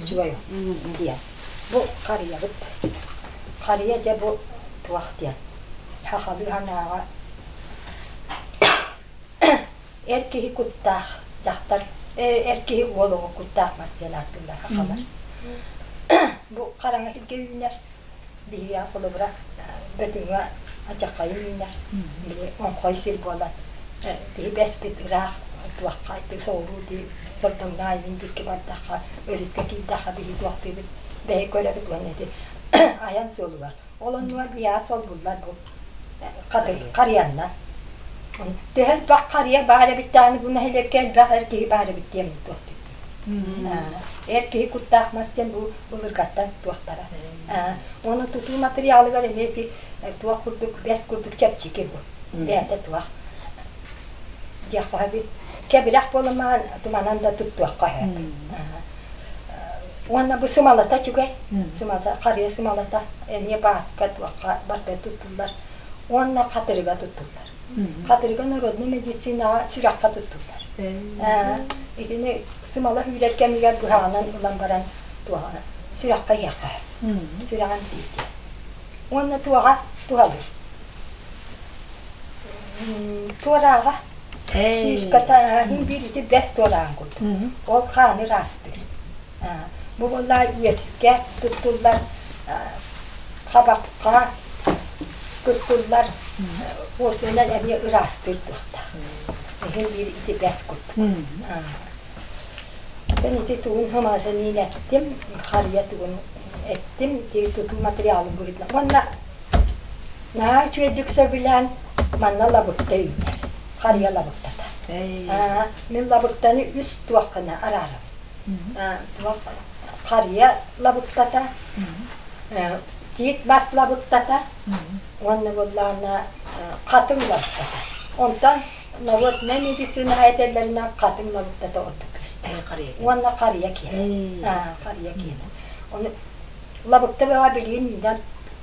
Çuvayo diye. Bu karıya bit. Karıya ce bu tuvax diye. Hahalı hanağa erkeği kuttaq, jaqtar erkeği oğluğu kuttaqmas diye attılar hakalar. Bu karana ilgililer. Bir ya kolu bırak. Bütünü açakayı minler. Bir on koysil bolat. Bir bespit ıraq tuvax kaydı soğuru diye. Sortan nailin dikki bardaqa, örüske kildaqa bir tuvax bir bey göre bir planeti. Ayan solu var. Olanlar bir ya sol bullar bu. Karıyanlar. Dehel bak karıya bari bir tane bunu hele gel bak erkeği bari bir diyem tuvaxtık. Erkeği kuttaqmasdan bu ırgattan tuvaxtara. Onun tutuğu materyali var ne ki tuvax kurduk, bes kurduk çepçiki bu. Beyde tuvax. Diyaqa bir kebirak bolama tumanan da tut tuvaqa. Ona bu sımalata çıkay. Sımalata karıya sımalata niye baska tuvaqa barda tuttular. Ona katırga tuttular. Katırga narodnu meditsina sürakka tuttular. İdini sımala hüylerken migar buhanan ulan baran tuvaqa. Sürakka yaqa. Sürakan değil. Ona tuvaqa tuhalır. Tuarağa şişkata hin birisi best olan kurdu. O kanı rastır. Bu bunlar üyeske tuttular kabakka tuttular o sene bir rastır tuttu. Hin birisi best kurdu. Ben iti tuğun hamasını ettim, karıya tuğun ettim, tutun materyalım buyurdular. Onunla ne çocuksa bilen manna labutta iner. Karıya labutta da. Min labuttanı üst tuvakkına ararım. Karıya labutta da. Tit bas labutta da. Onu bunlarına katın labutta da. Ondan labut ne medisina ederlerinden katın labutta da olduk üstü. Onunla karıya kiyelim. Karıya kiyelim. Onu labutta ve bilin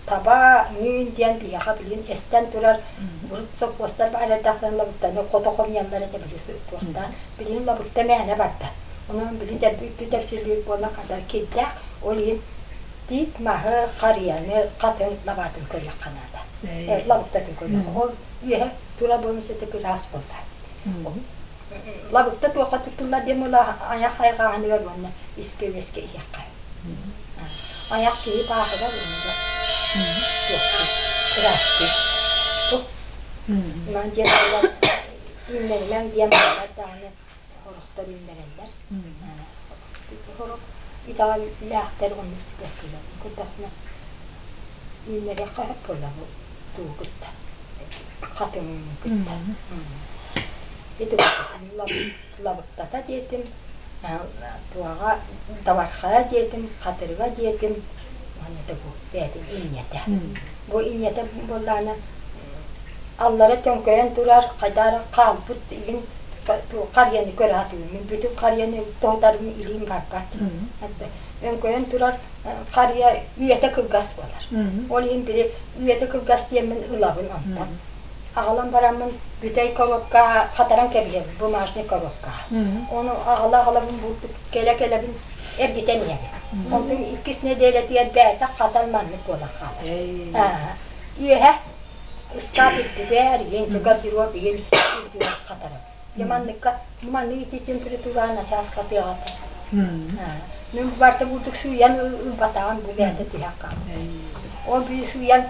taba nün diyen bir yaka bilin esten durar burut sok postar bağır dağdan labutta kotokom yanlara da bilirsin tuğda bilin labutta meyane batta onun bilin de büyük tefsirli buna kadar kidde olin dik mahı kariyanı katın labatın koyuyor kanada labuttatın koyuyor o üye dura bunu setek ras bulda labutta tuğa tuttular demola ayak hayranı var bana iske yaka ayak gibi bağırda bunu yok, drastik. Bu, ben diyenler, ünlerinden diyemezler, tane horukta ünlerinden. Horuk, idal lehter onu bekliyor. Kudakna ünleri kayıp ola bu tuğukutta. Katımın kutta. Bir de labutta da diyetim, tuğağa davarkaya diyetim, katırga diyetim. Anne bu bedim inyete. Bu inyete bunlarla Allah'a tönköyen durar kadar kalbut ilin bu karyanı göre hatırlıyorum. Bütün karyanı doğdarımı ilin kalkat. Hatta tönköyen durar karya üyete kırgas bolar. Olayın biri üyete kırgas diyemin ılabın ondan. Ağalan baramın bütey korokka kataran kebilir. Bu maaşını korokka. Onu ağalan bulduk kele bin ergiten yedim. Onun ikisine devletiye beyte katalmanlık ola kalır. Üye ıskap etti der, gençika bir o bir yıl katarım. Yamanlıkka, yamanlığı için pürütüğün asas katı yaptı. Nüm varta bulduk suyan batağın bu beyte tüyak kalır. O bir suyan